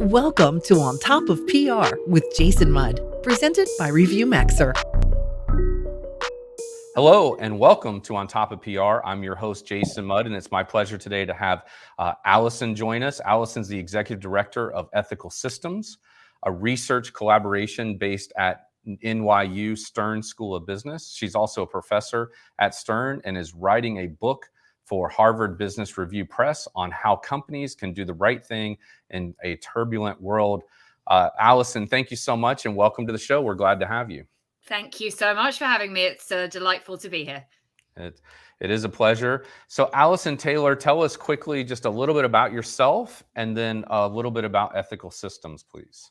Welcome to On Top of PR with Jason Mudd, presented by Review Maxer. Hello and welcome to On Top of PR. I'm your host, Jason Mudd, and it's my pleasure today to have Alison join us. Alison's the Executive Director of Ethical Systems, a research collaboration based at NYU Stern School of Business. She's also a professor at Stern and is writing a book for Harvard Business Review Press on how companies can do the right thing in a turbulent world. Alison, thank you so much and welcome to the show. We're glad to have you. Thank you so much for having me. It's delightful to be here. It is a pleasure. So Alison Taylor, tell us quickly just a little bit about yourself and then a little bit about ethical systems, please.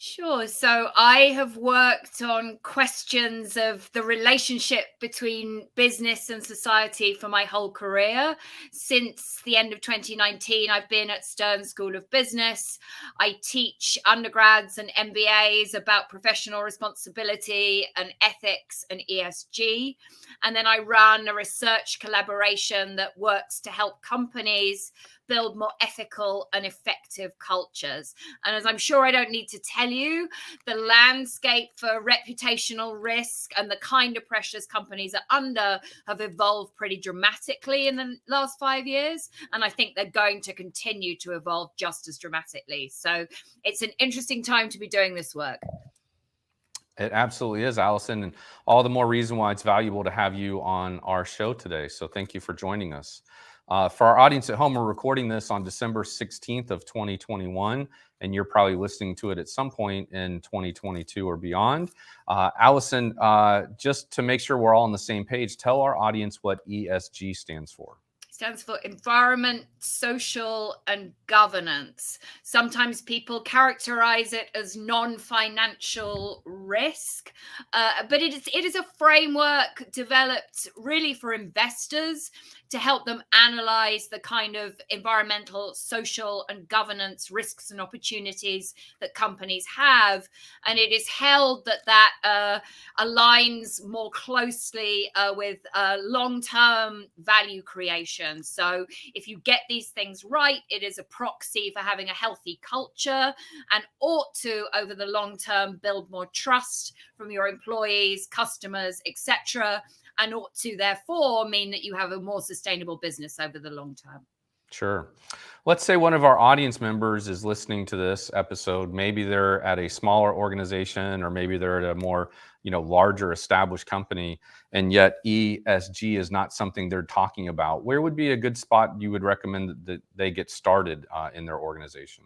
Sure. So I have worked on questions of the relationship between business and society for my whole career. Since the end of 2019, I've been at Stern School of Business. I teach undergrads and MBAs about professional responsibility and ethics and ESG. And then I run a research collaboration that works to help companies build more ethical and effective cultures. And as I'm sure I don't need to tell you, the landscape for reputational risk and the kind of pressures companies are under have evolved pretty dramatically in the last 5 years. And I think they're going to continue to evolve just as dramatically. So it's an interesting time to be doing this work. It absolutely is, Alison, and all the more reason why it's valuable to have you on our show today. So thank you for joining us. For our audience at home, we're recording this on December 16th of 2021, and you're probably listening to it at some point in 2022 or beyond. Alison, just to make sure we're all on the same page, tell our audience what ESG stands for. Stands for environment, social, and governance. Sometimes people characterize it as non-financial risk, but it is a framework developed really for investors to help them analyze the kind of environmental, social, and governance risks and opportunities that companies have. And it is held that aligns more closely with long-term value creation. So if you get these things right, it is a proxy for having a healthy culture and ought to, over the long term, build more trust from your employees, customers, etc., and ought to therefore mean that you have a more sustainable business over the long term. Sure. Let's say one of our audience members is listening to this episode. Maybe they're at a smaller organization, or maybe they're at a more, larger established company, and yet ESG is not something they're talking about. Where would be a good spot you would recommend that they get started in their organization?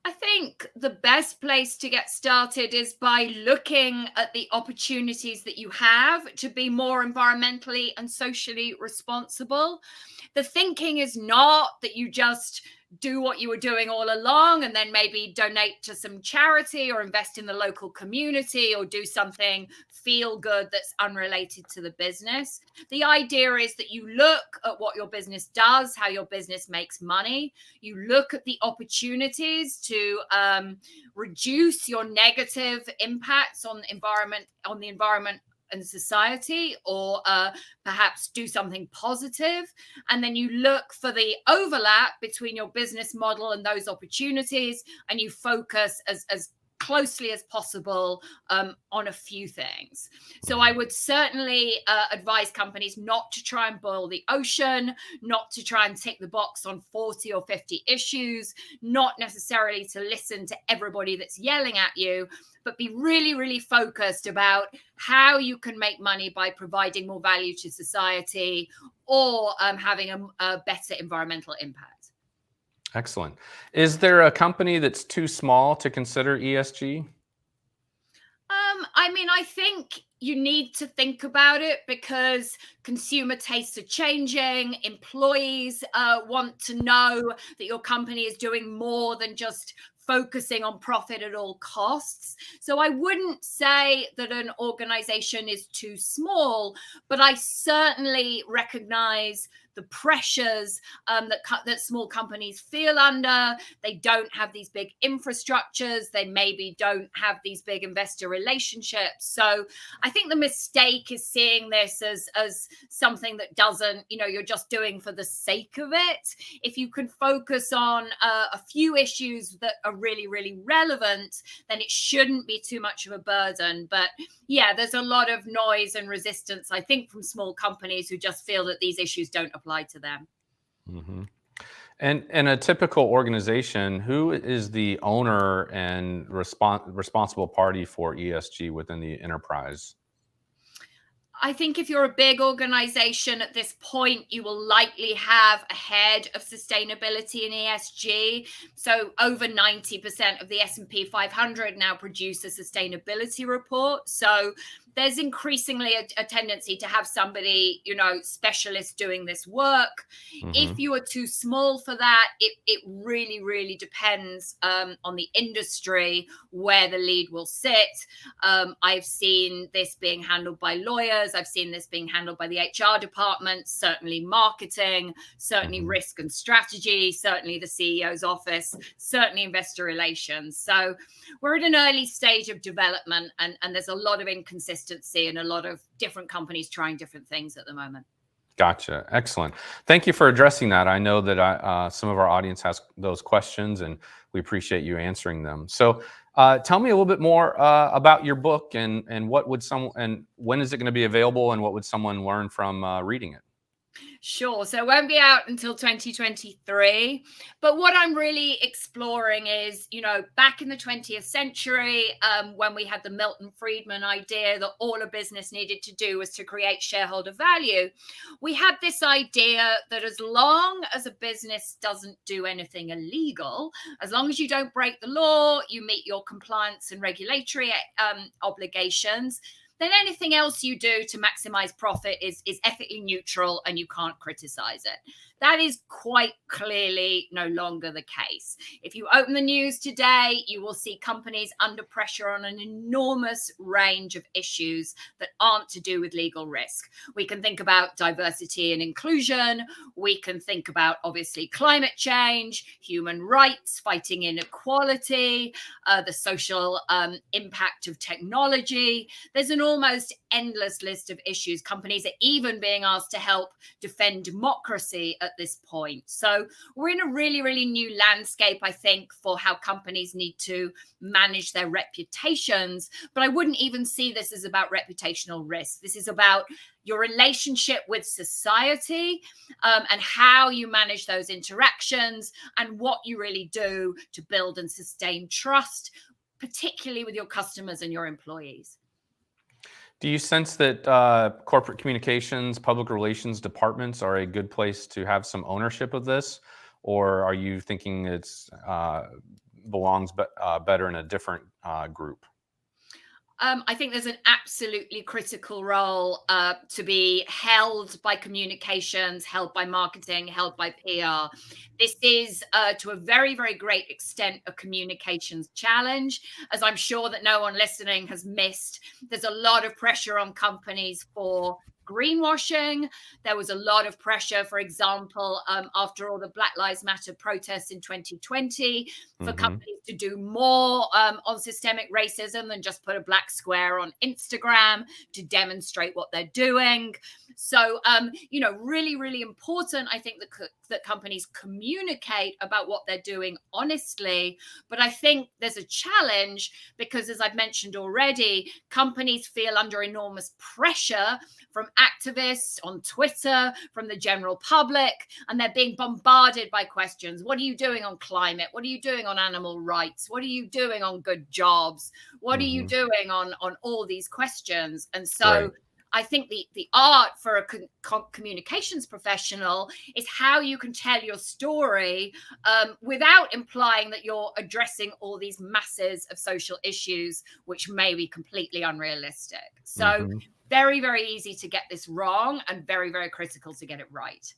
I think the best place to get started is by looking at the opportunities that you have to be more environmentally and socially responsible. The thinking is not that you just do what you were doing all along and then maybe donate to some charity or invest in the local community or do something feel good that's unrelated to the business. The idea is that you look at what your business does, how your business makes money. You look at the opportunities to reduce your negative impacts on the environment and society, or perhaps do something positive. And then you look for the overlap between your business model and those opportunities, and you focus as closely as possible on a few things. So I would certainly advise companies not to try and boil the ocean, not to try and tick the box on 40 or 50 issues, not necessarily to listen to everybody that's yelling at you, but be really, really focused about how you can make money by providing more value to society or having a better environmental impact. Excellent. Is there a company that's too small to consider ESG? I think you need to think about it because consumer tastes are changing. Employees want to know that your company is doing more than just focusing on profit at all costs. So I wouldn't say that an organization is too small, but I certainly recognize the pressures that small companies feel under. They don't have these big infrastructures. They maybe don't have these big investor relationships. So I think the mistake is seeing this as something that doesn't, you're just doing for the sake of it. If you can focus on a few issues that are really, really relevant, then it shouldn't be too much of a burden. But yeah, there's a lot of noise and resistance, I think, from small companies who just feel that these issues don't apply to them. Mm-hmm. And in a typical organization, who is the owner and responsible party for ESG within the enterprise? I think if you're a big organization at this point, you will likely have a head of sustainability and ESG. So over 90% of the S&P 500 now produce a sustainability report. So there's increasingly a tendency to have somebody, specialist doing this work. Mm-hmm. If you are too small for that, it really, really depends on the industry where the lead will sit. I've seen this being handled by lawyers. I've seen this being handled by the HR department, certainly marketing, certainly Mm-hmm. risk and strategy, certainly the CEO's office, certainly investor relations. So we're at an early stage of development, and there's a lot of inconsistency and a lot of different companies trying different things at the moment. Gotcha. Excellent. Thank you for addressing that. I know that some of our audience has those questions, and we appreciate you answering them. So tell me a little bit more about your book and when is it going to be available, and what would someone learn from reading it? Sure. So it won't be out until 2023. But what I'm really exploring is, back in the 20th century, when we had the Milton Friedman idea that all a business needed to do was to create shareholder value, we had this idea that as long as a business doesn't do anything illegal, as long as you don't break the law, you meet your compliance and regulatory obligations, then anything else you do to maximize profit is ethically neutral and you can't criticize it. That is quite clearly no longer the case. If you open the news today, you will see companies under pressure on an enormous range of issues that aren't to do with legal risk. We can think about diversity and inclusion. We can think about, obviously, climate change, human rights, fighting inequality, the social impact of technology. There's an almost endless list of issues. Companies are even being asked to help defend democracy at this point. So we're in a really, really new landscape, I think, for how companies need to manage their reputations. But I wouldn't even see this as about reputational risk. This is about your relationship with society and how you manage those interactions and what you really do to build and sustain trust, particularly with your customers and your employees. Do you sense that corporate communications, public relations departments are a good place to have some ownership of this? Or are you thinking it's belongs better in a different group? I think there's an absolutely critical role to be held by communications, held by marketing, held by PR. This is, to a very, very great extent, a communications challenge. As I'm sure that no one listening has missed, there's a lot of pressure on companies for greenwashing. There was a lot of pressure, for example, after all the Black Lives Matter protests in 2020, for companies to do more on systemic racism than just put a black square on Instagram to demonstrate what they're doing. So, really, really important, I think, that companies communicate about what they're doing honestly. But I think there's a challenge because, as I've mentioned already, companies feel under enormous pressure from activists on Twitter, from the general public, and they're being bombarded by questions. What are you doing on climate? What are you doing on animal rights? What are you doing on good jobs? What are you doing on all these questions? And so Right. I think the art for a communications professional is how you can tell your story without implying that you're addressing all these masses of social issues, which may be completely unrealistic. So very, very easy to get this wrong and very, very critical to get it right.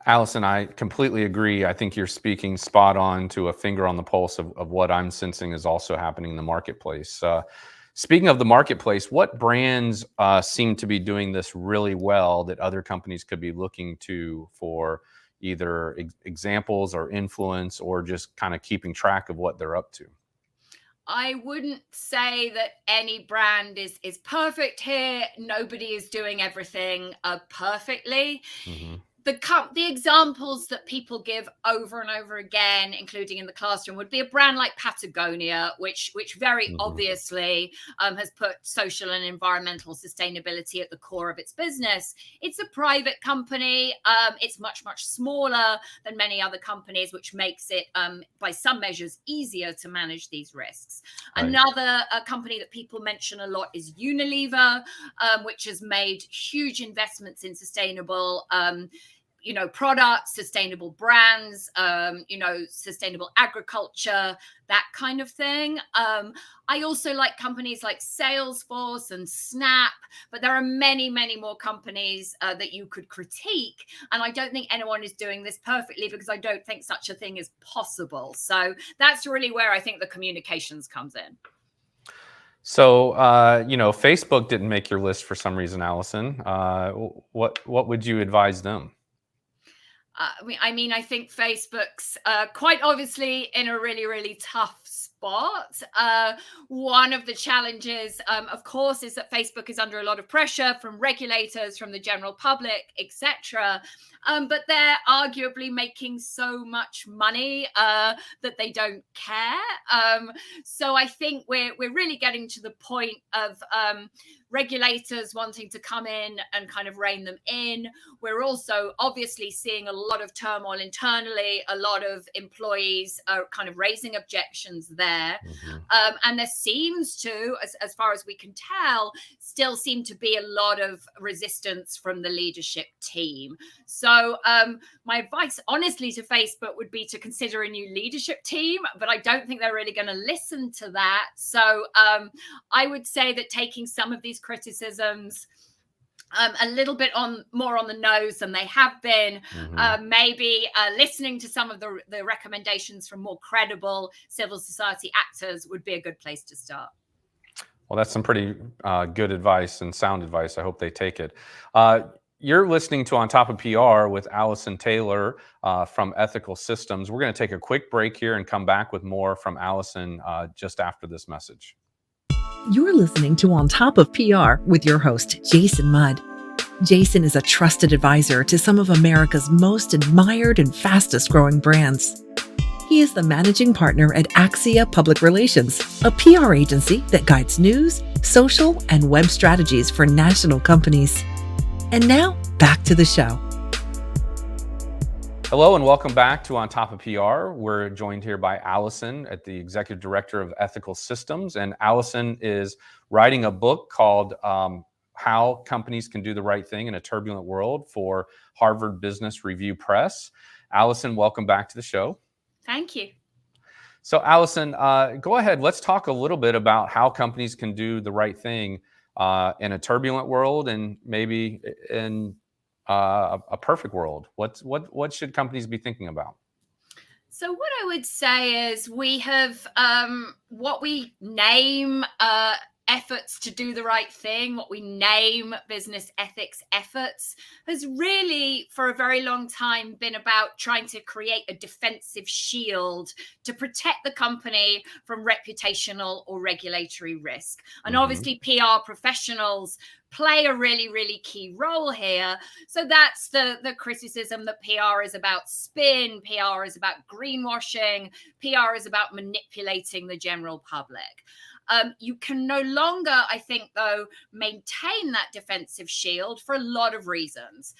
Alison, I completely agree. I think you're speaking spot on to a finger on the pulse of what I'm sensing is also happening in the marketplace. Speaking of the marketplace, what brands seem to be doing this really well that other companies could be looking to for either examples or influence or just kind of keeping track of what they're up to? I wouldn't say that any brand is perfect here. Nobody is doing everything perfectly. Hmm. The examples that people give over and over again, including in the classroom, would be a brand like Patagonia, which very Hmm. obviously has put social and environmental sustainability at the core of its business. It's a private company. It's much smaller than many other companies, which makes it, by some measures, easier to manage these risks. Right. Another company that people mention a lot is Unilever, which has made huge investments in sustainable products, sustainable brands, sustainable agriculture, that kind of thing. I also like companies like Salesforce and Snap, but there are many more companies that you could critique. And I don't think anyone is doing this perfectly, because I don't think such a thing is possible. So that's really where I think the communications comes in. So, Facebook didn't make your list for some reason, Allison. What would you advise them? I think Facebook's quite obviously in a really tough spot. One of the challenges, of course, is that Facebook is under a lot of pressure from regulators, from the general public, etc. But they're arguably making so much money that they don't care. So I think we're really getting to the point of regulators wanting to come in and kind of rein them in. We're also obviously seeing a lot of turmoil internally. A lot of employees are kind of raising objections there. Hmm. And there seems to, as far as we can tell, still seem to be a lot of resistance from the leadership team. So my advice, honestly, to Facebook would be to consider a new leadership team, but I don't think they're really going to listen to that. So I would say that taking some of these criticisms a little bit more on the nose than they have been. Hmm. Maybe listening to some of the recommendations from more credible civil society actors would be a good place to start. Well, that's some pretty good advice and sound advice. I hope they take it. You're listening to On Top of PR with Alison Taylor from Ethical Systems. We're going to take a quick break here and come back with more from Alison just after this message. You're listening to On Top of PR with your host, Jason Mudd. Jason is a trusted advisor to some of America's most admired and fastest growing brands. He is the managing partner at Axia Public Relations, a PR agency that guides news, social, and web strategies for national companies. And now, back to the show. Hello and welcome back to On Top of PR. We're joined here by Alison, at the Executive Director of Ethical Systems. And Alison is writing a book called How Companies Can Do the Right Thing in a Turbulent World for Harvard Business Review Press. Alison, welcome back to the show. Thank you. So Alison, go ahead. Let's talk a little bit about how companies can do the right thing in a turbulent world and maybe in a perfect world. What should companies be thinking about? So what I would say is we have what we name efforts to do the right thing, what we name business ethics efforts, has really for a very long time been about trying to create a defensive shield to protect the company from reputational or regulatory risk. And obviously PR professionals play a really key role here. So that's the criticism that PR is about spin, PR is about greenwashing, PR is about manipulating the general public. You can no longer, I think, though, maintain that defensive shield for a lot of reasons.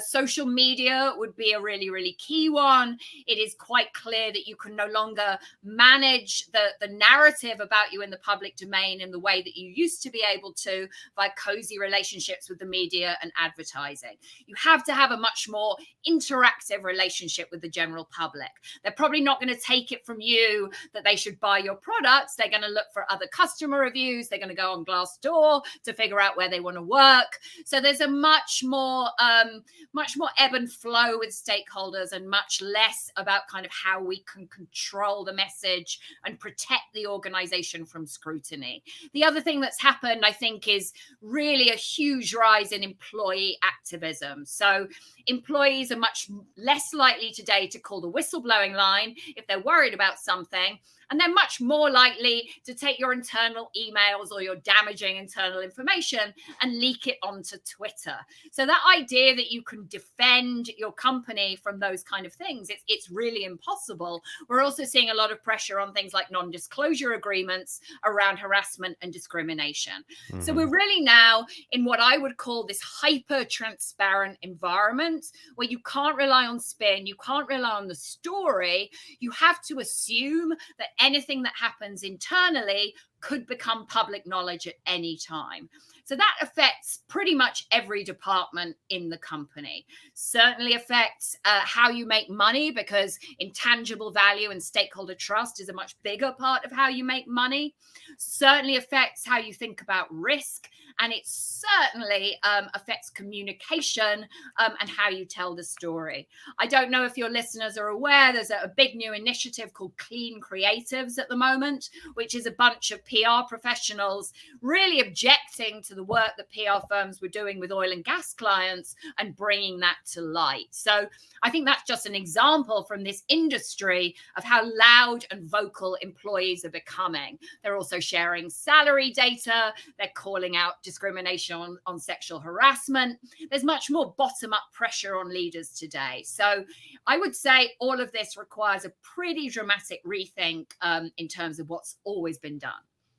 Social media would be a really key one. It is quite clear that you can no longer manage the narrative about you in the public domain in the way that you used to be able to by cozy relationships with the media and advertising. You have to have a much more interactive relationship with the general public. They're probably not going to take it from you that they should buy your products. They're going to look for other customer reviews. They're going to go on Glassdoor to figure out where they want to work. So there's a much more ebb and flow with stakeholders and much less about kind of how we can control the message and protect the organization from scrutiny. The other thing that's happened, I think, is really a huge rise in employee activism. So employees are much less likely today to call the whistleblowing line if they're worried about something. And they're much more likely to take your internal emails or your damaging internal information and leak it onto Twitter. So that idea that you can defend your company from those kind of things, it's really impossible. We're also seeing a lot of pressure on things like non-disclosure agreements around harassment and discrimination. So we're really now in what I would call this hyper transparent environment where you can't rely on spin, you can't rely on the story. You have to assume that anything that happens internally could become public knowledge at any time. So that affects pretty much every department in the company. Certainly affects how you make money, because intangible value and stakeholder trust is a much bigger part of how you make money. Certainly affects how you think about risk. And it certainly affects communication and how you tell the story. I don't know if your listeners are aware, there's a big new initiative called Clean Creatives at the moment, which is a bunch of PR professionals really objecting to the work that PR firms were doing with oil and gas clients and bringing that to light. So I think that's just an example from this industry of how loud and vocal employees are becoming. They're also sharing salary data. They're calling out discrimination on sexual harassment. There's much more bottom-up pressure on leaders today. So I would say all of this requires a pretty dramatic rethink in terms of what's always been done.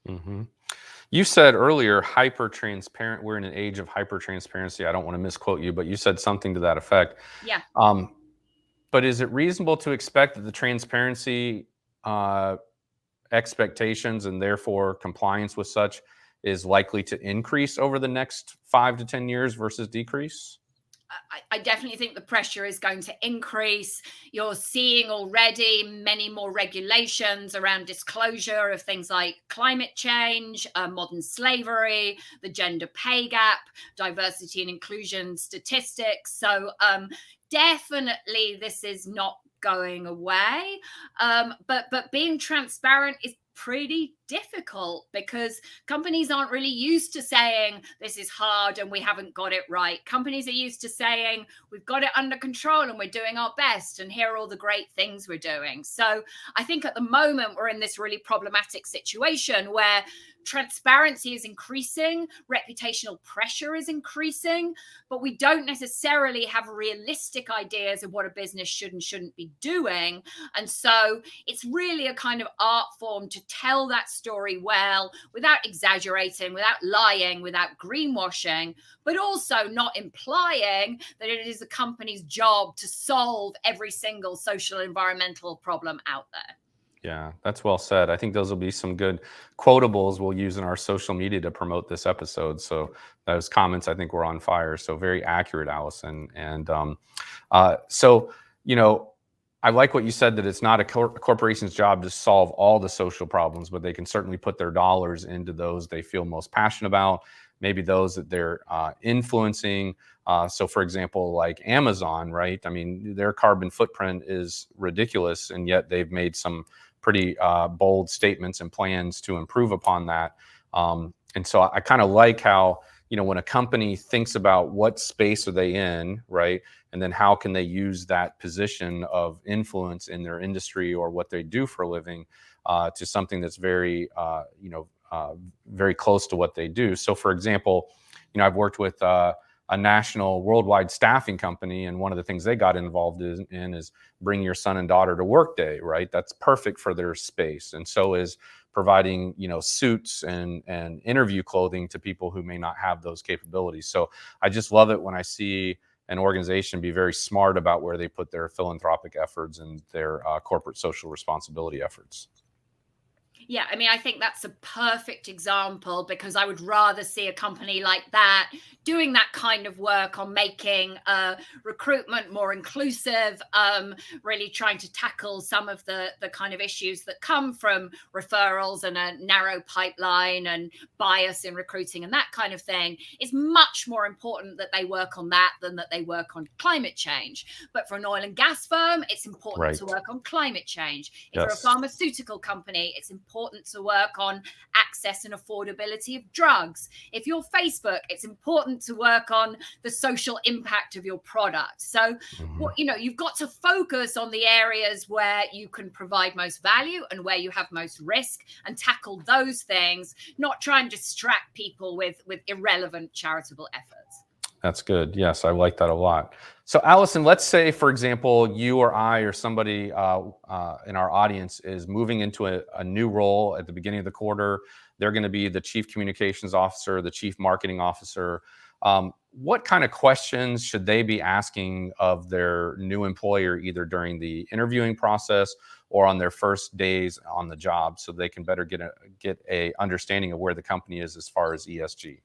Mm-hmm. You said earlier, hyper-transparent. We're in an age of hyper-transparency. I don't want to misquote you, but you said something to that effect. Yeah. But is it reasonable to expect that the transparency expectations and therefore compliance with such is likely to increase over the next 5 to 10 years versus decrease? I definitely think the pressure is going to increase. You're seeing already many more regulations around disclosure of things like climate change, modern slavery, the gender pay gap, diversity and inclusion statistics. So definitely this is not going away. But being transparent is pretty difficult because companies aren't really used to saying this is hard and we haven't got it right. Companies are used to saying we've got it under control and we're doing our best and here are all the great things we're doing. So I think at the moment we're in this really problematic situation where transparency is increasing, reputational pressure is increasing, but we don't necessarily have realistic ideas of what a business should and shouldn't be doing. And so it's really a kind of art form to tell that story well, without exaggerating, without lying, without greenwashing, but also not implying that it is a company's job to solve every single social environmental problem out there. Yeah, that's well said. I think those will be some good quotables we'll use in our social media to promote this episode. So those comments, I think, were on fire. So very accurate, Alison. And so, you know, I like what you said, that it's not a corporation's job to solve all the social problems, but they can certainly put their dollars into those they feel most passionate about, maybe those that they're influencing. So for example, like Amazon, right? I mean, their carbon footprint is ridiculous, and yet they've made some pretty bold statements and plans to improve upon that. And so I kind of like how, you know, when a company thinks about what space are they in, right? And then how can they use that position of influence in their industry or what they do for a living to something that's very, very close to what they do. So for example, you know, I've worked with a national worldwide staffing company, and one of the things they got involved in is bring your son and daughter to work day, right? That's perfect for their space. And so is providing, you know, suits and interview clothing to people who may not have those capabilities. So I just love it when I see an organization be very smart about where they put their philanthropic efforts and their corporate social responsibility efforts. Yeah, I mean, I think that's a perfect example, because I would rather see a company like that doing that kind of work on making recruitment more inclusive, really trying to tackle some of the kind of issues that come from referrals and a narrow pipeline and bias in recruiting and that kind of thing. It's much more important that they work on that than that they work on climate change. But for an oil and gas firm, it's important to work on climate change. If you're a pharmaceutical company, it's important important to work on access and affordability of drugs. If you're Facebook, it's important to work on the social impact of your product. So, you've got to focus on the areas where you can provide most value and where you have most risk, and tackle those things, not try and distract people with irrelevant charitable efforts. That's good. Yes, I like that a lot. So, Alison, let's say, for example, you or I or somebody in our audience is moving into a new role at the beginning of the quarter. They're going to be the chief communications officer, the chief marketing officer. What kind of questions should they be asking of their new employer, either during the interviewing process or on their first days on the job, so they can better get a understanding of where the company is as far as ESG?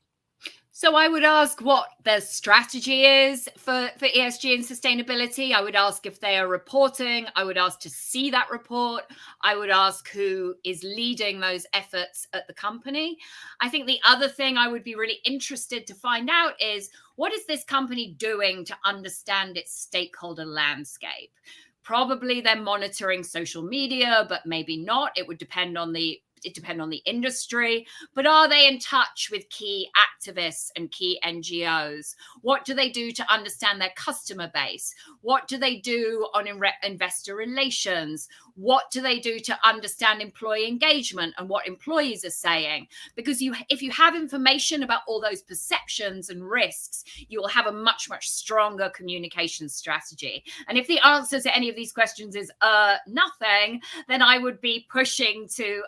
So I would ask what their strategy is for ESG and sustainability. I would ask if they are reporting. I would ask to see that report. I would ask who is leading those efforts at the company. I think the other thing I would be really interested to find out is, what is this company doing to understand its stakeholder landscape? Probably they're monitoring social media, but maybe not. It would depend on the industry, but are they in touch with key activists and key NGOs? What do they do to understand their customer base? What do they do on investor relations? What do they do to understand employee engagement and what employees are saying? Because if you have information about all those perceptions and risks, you will have a much, much stronger communication strategy. And if the answer to any of these questions is nothing, then I would be pushing to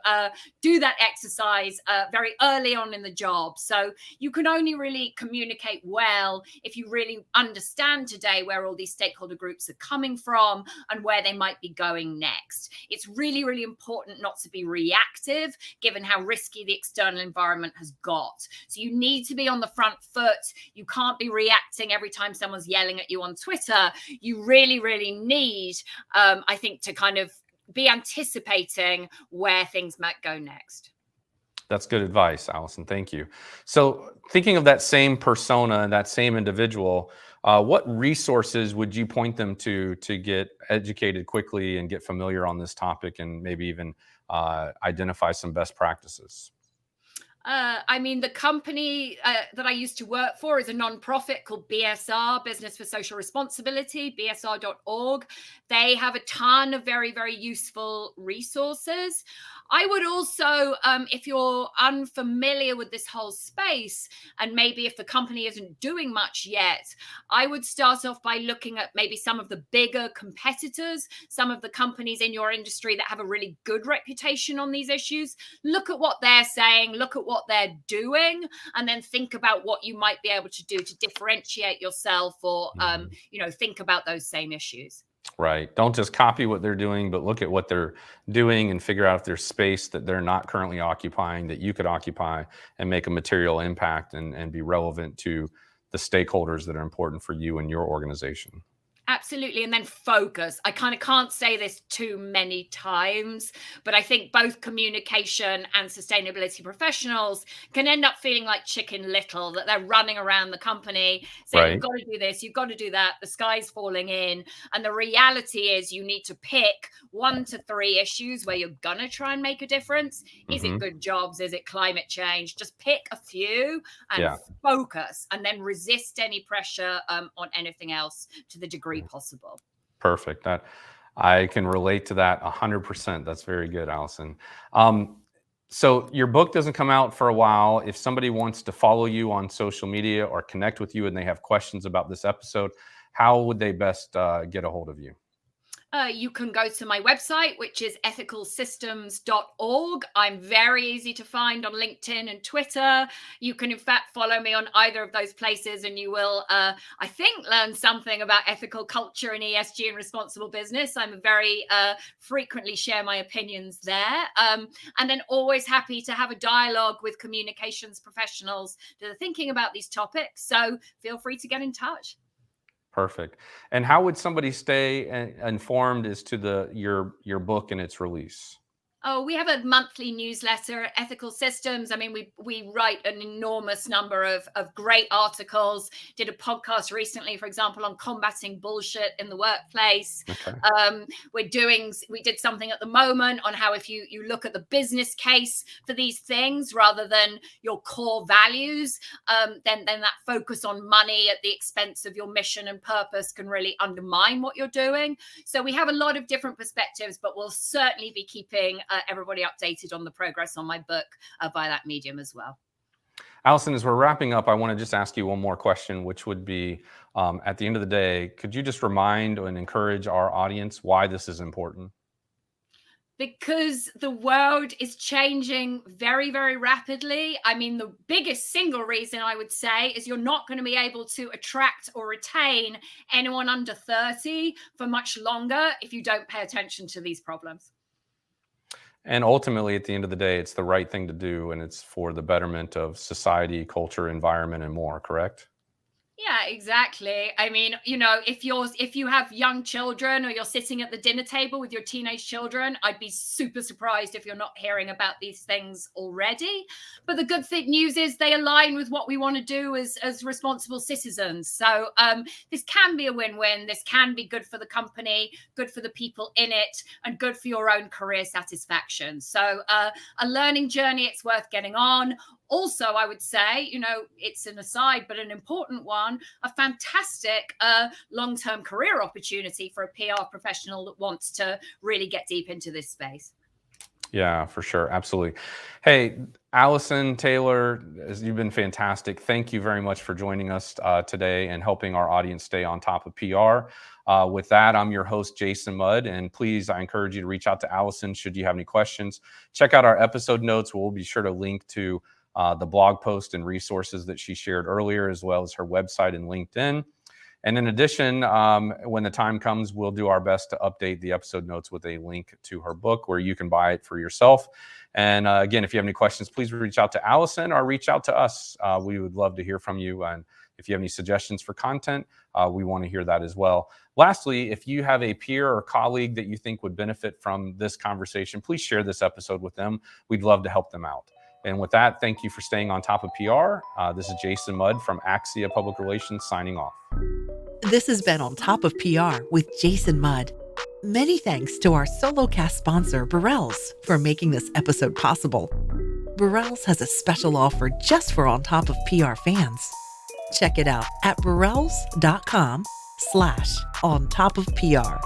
do that exercise very early on in the job. So you can only really communicate well if you really understand today where all these stakeholder groups are coming from and where they might be going next. It's really, really important not to be reactive, given how risky the external environment has got. So you need to be on the front foot. You can't be reacting every time someone's yelling at you on Twitter. You really, really need, I think, to kind of be anticipating where things might go next. That's good advice, Alison. Thank you. So, thinking of that same persona and that same individual, what resources would you point them to get educated quickly and get familiar on this topic, and maybe even identify some best practices? The company that I used to work for is a nonprofit called BSR, Business for Social Responsibility, bsr.org. They have a ton of very, very useful resources. I would also, if you're unfamiliar with this whole space, and maybe if the company isn't doing much yet, I would start off by looking at maybe some of the bigger competitors, some of the companies in your industry that have a really good reputation on these issues. Look at what they're saying, look at what they're doing, and then think about what you might be able to do to differentiate yourself, or think about those same issues. Right. Don't just copy what they're doing, but look at what they're doing and figure out if there's space that they're not currently occupying that you could occupy, and make a material impact and be relevant to the stakeholders that are important for you and your organization. Absolutely. And then focus. I kind of can't say this too many times, but I think both communication and sustainability professionals can end up feeling like Chicken Little, that they're running around the company saying, Right. You've got to do this, you've got to do that, the sky's falling in. And the reality is you need to pick 1 to 3 issues where you're going to try and make a difference. Is it good jobs? Is it climate change? Just pick a few and focus, and then resist any pressure on anything else to the degree possible. Perfect. That I can relate to that 100%. That's very good, Alison. So your book doesn't come out for a while. If somebody wants to follow you on social media or connect with you and they have questions about this episode, how would they best get a hold of you? You can go to my website, which is ethicalsystems.org. I'm very easy to find on LinkedIn and Twitter. You can, in fact, follow me on either of those places, and you will, I think, learn something about ethical culture and ESG and responsible business. I'm very frequently share my opinions there. And then always happy to have a dialogue with communications professionals that are thinking about these topics. So feel free to get in touch. Perfect. And how would somebody stay informed as to your book and its release? Oh, we have a monthly newsletter, Ethical Systems. I mean, we write an enormous number of great articles. Did a podcast recently, for example, on combating bullshit in the workplace. Okay. We did something at the moment on how if you look at the business case for these things rather than your core values, then that focus on money at the expense of your mission and purpose can really undermine what you're doing. So we have a lot of different perspectives, but we'll certainly be keeping everybody updated on the progress on my book via that medium as well. Alison, as we're wrapping up, I want to just ask you one more question, which would be, at the end of the day, could you just remind and encourage our audience why this is important? Because the world is changing very, very rapidly. I mean, the biggest single reason I would say is you're not going to be able to attract or retain anyone under 30 for much longer if you don't pay attention to these problems. And ultimately, at the end of the day, it's the right thing to do, and it's for the betterment of society, culture, environment, and more, correct? Yeah, exactly. I mean, if you have young children or you're sitting at the dinner table with your teenage children, I'd be super surprised if you're not hearing about these things already. But the good news is they align with what we want to do as responsible citizens. So this can be a win-win. This can be good for the company, good for the people in it, and good for your own career satisfaction. So a learning journey, it's worth getting on. Also, I would say, it's an aside, but an important one, a fantastic long-term career opportunity for a PR professional that wants to really get deep into this space. Yeah, for sure. Absolutely. Hey, Alison Taylor, you've been fantastic. Thank you very much for joining us today and helping our audience stay on top of PR. With that, I'm your host, Jason Mudd, and please, I encourage you to reach out to Alison should you have any questions. Check out our episode notes. We'll be sure to link to the blog post and resources that she shared earlier, as well as her website and LinkedIn. And in addition, when the time comes, we'll do our best to update the episode notes with a link to her book where you can buy it for yourself. And again, if you have any questions, please reach out to Alison or reach out to us. We would love to hear from you. And if you have any suggestions for content, we want to hear that as well. Lastly, if you have a peer or colleague that you think would benefit from this conversation, please share this episode with them. We'd love to help them out. And with that, thank you for staying on top of PR. This is Jason Mudd from Axia Public Relations signing off. This has been On Top of PR with Jason Mudd. Many thanks to our SoloCast sponsor, Burrell's, for making this episode possible. Burrell's has a special offer just for On Top of PR fans. Check it out at burrells.com/ontopofpr.